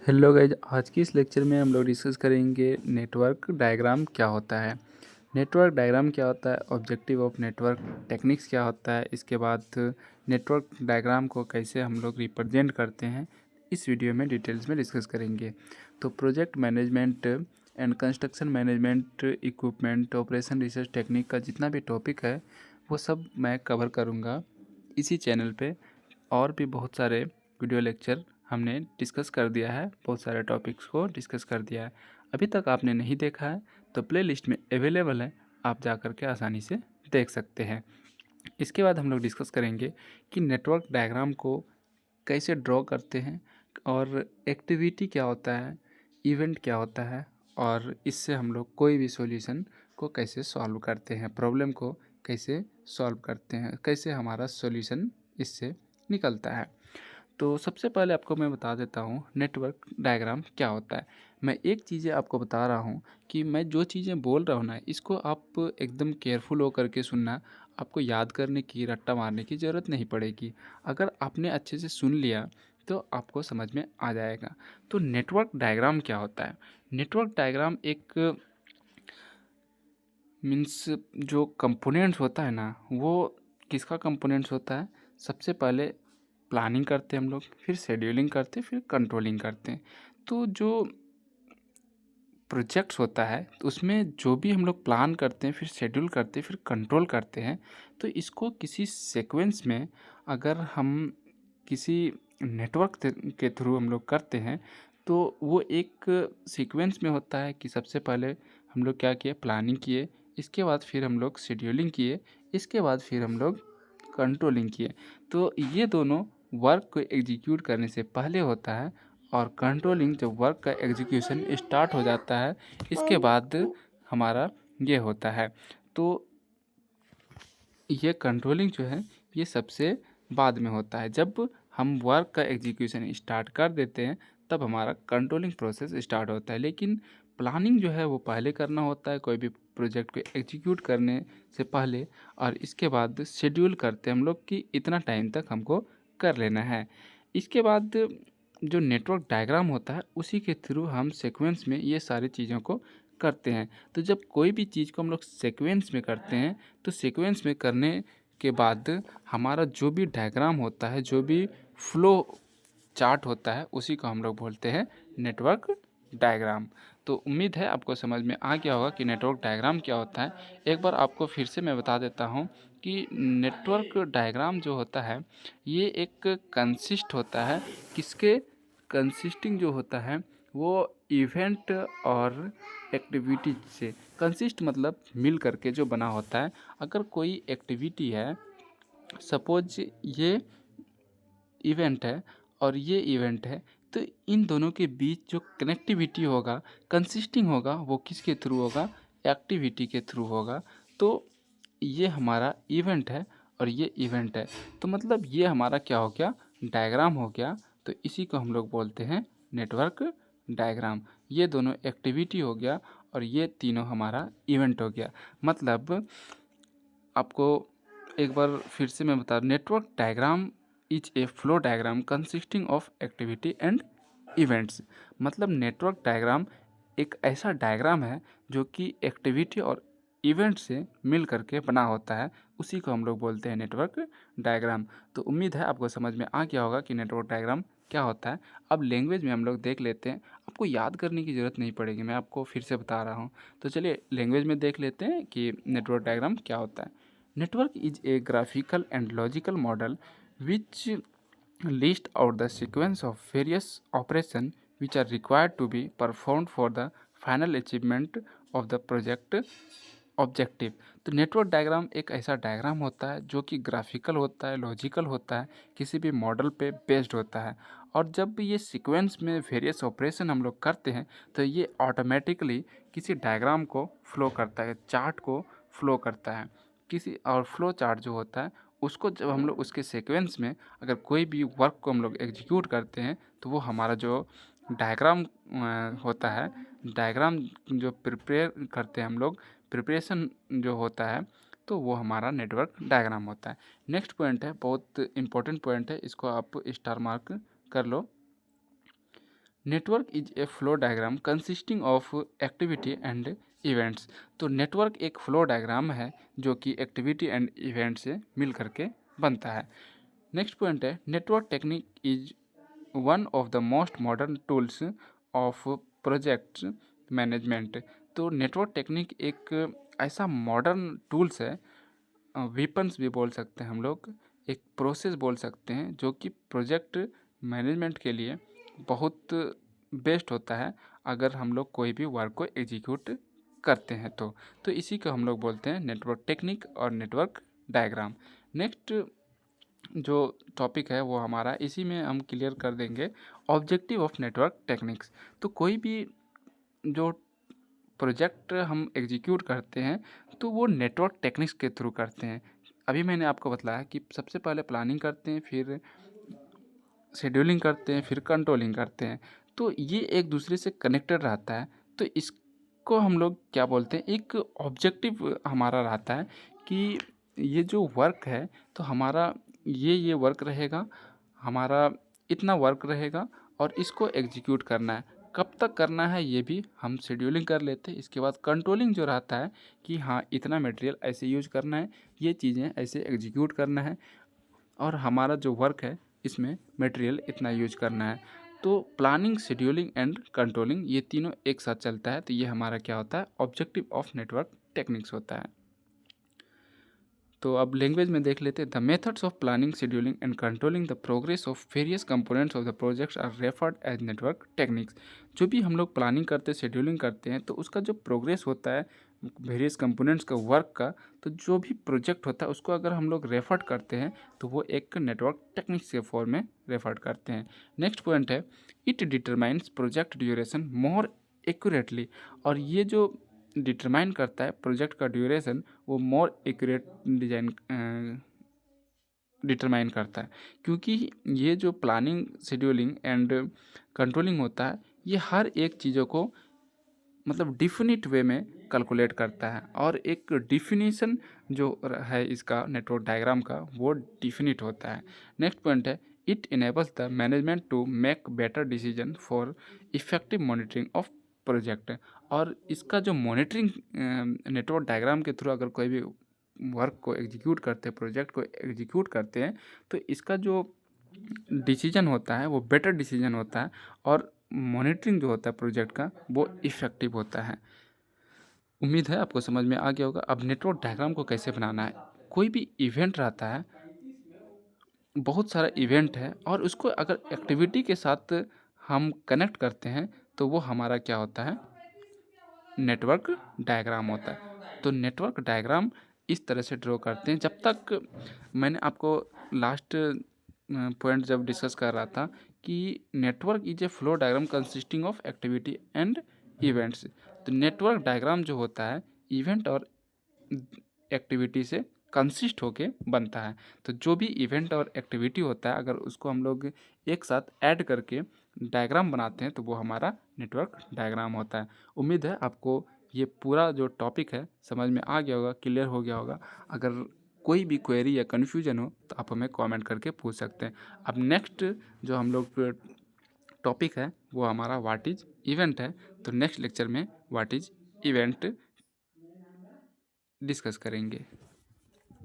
Hello guys, आज की इस लेक्चर में हम लोग डिस्कस करेंगे नेटवर्क डायग्राम क्या होता है। नेटवर्क डायग्राम क्या होता है, ऑब्जेक्टिव ऑफ नेटवर्क टेक्निक्स क्या होता है, इसके बाद नेटवर्क डायग्राम को कैसे हम लोग रिप्रेजेंट करते हैं, इस वीडियो में डिटेल्स में डिस्कस करेंगे। तो project management and construction management, equipment, operation research technique का जितना भी टॉपिक है वो सब मैं कवर करूँगा इसी चैनल पे। और भी बहुत सारे वीडियो लेक्चर हमने डिस्कस कर दिया है, बहुत सारे टॉपिक्स को डिस्कस कर दिया है। अभी तक आपने नहीं देखा है तो प्लेलिस्ट में अवेलेबल है, आप जा कर के आसानी से देख सकते हैं। इसके बाद हम लोग डिस्कस करेंगे कि नेटवर्क डायग्राम को कैसे ड्रॉ करते हैं और एक्टिविटी क्या होता है, इवेंट क्या होता है, और इससे हम लोग कोई भी सॉल्यूशन को कैसे सॉल्व करते हैं, प्रॉब्लम को कैसे सॉल्व करते हैं, कैसे हमारा सॉल्यूशन इससे निकलता है। तो सबसे पहले आपको मैं बता देता हूँ नेटवर्क डायग्राम क्या होता है। मैं एक चीज़ें आपको बता रहा हूँ कि मैं जो चीज़ें बोल रहा हूँ ना, इसको आप एकदम केयरफुल हो करके सुनना। आपको याद करने की, रट्टा मारने की ज़रूरत नहीं पड़ेगी। अगर आपने अच्छे से सुन लिया तो आपको समझ में आ जाएगा। तो नेटवर्क डायग्राम क्या होता है? नेटवर्क डायग्राम एक मीन्स जो कंपोनेंट्स होता है ना, वो किसका कंपोनेंट्स होता है? सबसे पहले प्लानिंग करते हैं हम लोग, फिर शेड्यूलिंग करते हैं, फिर कंट्रोलिंग करते हैं। तो जो प्रोजेक्ट्स होता है तो उसमें जो भी हम लोग प्लान करते हैं, फिर शेड्यूल करते हैं, फिर कंट्रोल करते हैं, तो इसको किसी सीक्वेंस में अगर हम किसी नेटवर्क के थ्रू हम लोग करते हैं तो वो एक सीक्वेंस में होता है कि सबसे पहले हम लोग क्या किए, प्लानिंग किए, इसके बाद फिर हम लोग शेड्यूलिंग किए, इसके बाद फिर हम लोग कंट्रोलिंग किए। तो ये दोनों वर्क को एग्जीक्यूट करने से पहले होता है, और कंट्रोलिंग जब वर्क का एग्जीक्यूशन स्टार्ट हो जाता है इसके बाद हमारा ये होता है। तो ये कंट्रोलिंग जो है ये सबसे बाद में होता है। जब हम वर्क का एग्जीक्यूशन स्टार्ट कर देते हैं तब हमारा कंट्रोलिंग प्रोसेस स्टार्ट होता है। लेकिन प्लानिंग जो है वो पहले करना होता है कोई भी प्रोजेक्ट को एग्जीक्यूट करने से पहले, और इसके बाद शेड्यूल करते हैं हम लोग कि इतना टाइम तक हमको कर लेना है। इसके बाद जो नेटवर्क डायग्राम होता है उसी के थ्रू हम सीक्वेंस में ये सारी चीज़ों को करते हैं। तो जब कोई भी चीज़ को हम लोग सीक्वेंस में करते हैं तो सीक्वेंस में करने के बाद हमारा जो भी डायग्राम होता है, जो भी फ्लो चार्ट होता है, उसी को हम लोग बोलते हैं नेटवर्क डायग्राम। तो उम्मीद है आपको समझ में आ गया होगा कि नेटवर्क डायग्राम क्या होता है। एक बार आपको फिर से मैं बता देता हूँ कि नेटवर्क डायग्राम जो होता है ये एक कंसिस्ट होता है, किसके कंसिस्टिंग जो होता है वो इवेंट और एक्टिविटी से। कंसिस्ट मतलब मिल करके जो बना होता है। अगर कोई एक्टिविटी है, सपोज ये इवेंट है और ये इवेंट है, तो इन दोनों के बीच जो कनेक्टिविटी होगा, कंसिस्टिंग होगा, वो किसके थ्रू होगा? एक्टिविटी के थ्रू होगा। तो ये हमारा इवेंट है और ये इवेंट है, तो मतलब ये हमारा क्या हो गया? डायग्राम हो गया। तो इसी को हम लोग बोलते हैं नेटवर्क डायग्राम। ये दोनों एक्टिविटी हो गया और ये तीनों हमारा इवेंट हो गया। मतलब आपको एक बार फिर से मैं बता, network diagram is a flow diagram consisting of activity and events. मतलब नेटवर्क डायग्राम एक ऐसा डायग्राम है जो कि एक्टिविटी और इवेंट से मिल करके बना होता है, उसी को हम लोग बोलते हैं नेटवर्क डायग्राम। तो उम्मीद है आपको समझ में आ गया होगा कि नेटवर्क डायग्राम क्या होता है। अब लैंग्वेज में हम लोग देख लेते हैं, आपको याद करने की ज़रूरत नहीं पड़ेगी, मैं आपको फिर से बता रहा हूँ। तो चलिए लैंग्वेज में देख लेते हैं कि नेटवर्क डायग्राम क्या होता है। Network is a graphical and logical model which lists out the sequence of various operations which are required to be performed for the final achievement of the project objective. तो network diagram एक ऐसा diagram होता है जो कि graphical होता है, logical होता है, किसी भी मॉडल पे बेस्ड होता है। और जब ये सीक्वेंस में वेरियस ऑपरेशन हम लोग करते हैं तो ये ऑटोमेटिकली किसी डायग्राम को फ्लो करता है, चार्ट को फ्लो करता है। किसी और फ्लो चार्ट जो होता है उसको जब हम लोग उसके सीक्वेंस में अगर कोई भी वर्क को हम लोग एग्जीक्यूट करते हैं तो वो हमारा जो डायग्राम होता है, डायग्राम जो प्रिपेयर करते हैं हम लोग, प्रिपरेशन जो होता है, तो वो हमारा नेटवर्क डायग्राम होता है। नेक्स्ट पॉइंट है, बहुत इंपॉर्टेंट पॉइंट है, इसको आप स्टार मार्क कर लो। Network is a flow diagram consisting of activity and events. तो नेटवर्क एक फ्लो डायग्राम है जो कि एक्टिविटी एंड इवेंट से मिल करके बनता है। नेक्स्ट पॉइंट है, network technique is one of the most modern tools of project management. तो नेटवर्क टेक्निक एक ऐसा मॉडर्न टूल्स है, वेपन्स भी बोल सकते हैं हम लोग, एक प्रोसेस बोल सकते हैं जो कि प्रोजेक्ट मैनेजमेंट के लिए बहुत बेस्ट होता है अगर हम लोग कोई भी वर्क को एग्जीक्यूट करते हैं तो इसी को हम लोग बोलते हैं नेटवर्क टेक्निक और नेटवर्क डायग्राम। नेक्स्ट जो टॉपिक है वो हमारा इसी में हम क्लियर कर देंगे, ऑब्जेक्टिव ऑफ नेटवर्क टेक्निक्स। तो कोई भी जो प्रोजेक्ट हम एग्जीक्यूट करते हैं तो वो नेटवर्क टेक्निक्स के थ्रू करते हैं। अभी मैंने आपको बताया कि सबसे पहले प्लानिंग करते हैं, फिर शेड्यूलिंग करते हैं, फिर कंट्रोलिंग करते हैं। तो ये एक दूसरे से कनेक्टेड रहता है। तो इसको हम लोग क्या बोलते हैं, एक ऑब्जेक्टिव हमारा रहता है कि ये जो वर्क है तो हमारा ये वर्क रहेगा, हमारा इतना वर्क रहेगा और इसको एग्जीक्यूट करना है। कब तक करना है ये भी हम शेड्यूलिंग कर लेते हैं। इसके बाद कंट्रोलिंग जो रहता है कि हाँ इतना मटेरियल ऐसे यूज करना है, ये चीज़ें ऐसे एग्जीक्यूट करना है और हमारा जो वर्क है इसमें मटेरियल इतना यूज करना है। तो प्लानिंग, शेड्यूलिंग एंड कंट्रोलिंग ये तीनों एक साथ चलता है। तो ये हमारा क्या होता है, ऑब्जेक्टिव ऑफ नेटवर्क टेक्निक्स होता है। तो अब लैंग्वेज में देख लेते हैं। The methods of planning, scheduling and controlling the progress of various components of the projects are referred as network techniques. जो भी हम लोग प्लानिंग करते हैं, शेड्यूलिंग करते हैं, तो उसका जो प्रोग्रेस होता है वेरियस कंपोनेंट्स का वर्क का, तो जो भी प्रोजेक्ट होता है उसको अगर हम लोग रेफर करते हैं तो वो एक नेटवर्क टेक्निक्स के फॉर्म में रेफर करते हैं। नेक्स्ट पॉइंट है, it determines project duration more accurately. और ये जो डिटरमाइन करता है प्रोजेक्ट का ड्यूरेशन, वो मोर एक्यूरेट डिजाइन डिटरमाइन करता है। क्योंकि ये जो प्लानिंग, शेड्यूलिंग एंड कंट्रोलिंग होता है ये हर एक चीज़ों को मतलब डिफिनिट वे में कैलकुलेट करता है और एक डिफिनीशन जो है इसका नेटवर्क डायग्राम का वो डिफिनिट होता है। नेक्स्ट पॉइंट है, it enables the management to make better decision for effective monitoring of project. और इसका जो मॉनिटरिंग नेटवर्क डायग्राम के थ्रू अगर कोई भी वर्क को एग्जीक्यूट करते हैं, प्रोजेक्ट को एग्जीक्यूट करते हैं, तो इसका जो डिसीजन होता है वो बेटर डिसीजन होता है और मॉनिटरिंग जो होता है प्रोजेक्ट का वो इफ़ेक्टिव होता है। उम्मीद है आपको समझ में आ गया होगा। अब नेटवर्क डायग्राम को कैसे बनाना है, कोई भी इवेंट रहता है, बहुत सारा इवेंट है और उसको अगर एक्टिविटी के साथ हम कनेक्ट करते हैं तो वो हमारा क्या होता है, नेटवर्क डायग्राम होता है। तो नेटवर्क डायग्राम इस तरह से ड्रॉ करते हैं। जब तक मैंने आपको लास्ट पॉइंट जब डिस्कस कर रहा था कि network is a flow diagram consisting of activity and events. तो नेटवर्क डायग्राम जो होता है इवेंट और एक्टिविटी से कंसिस्ट होके बनता है। तो जो भी इवेंट और एक्टिविटी होता है अगर उसको हम लोग एक साथ ऐड करके डायग्राम बनाते हैं तो वो हमारा नेटवर्क डायग्राम होता है। उम्मीद है आपको ये पूरा जो टॉपिक है समझ में आ गया होगा, क्लियर हो गया होगा। अगर कोई भी क्वेरी या कन्फ्यूजन हो तो आप हमें कमेंट करके पूछ सकते हैं। अब नेक्स्ट जो हम लोग टॉपिक है वो हमारा व्हाट इज इवेंट है। तो नेक्स्ट लेक्चर में व्हाट इज इवेंट डिस्कस करेंगे।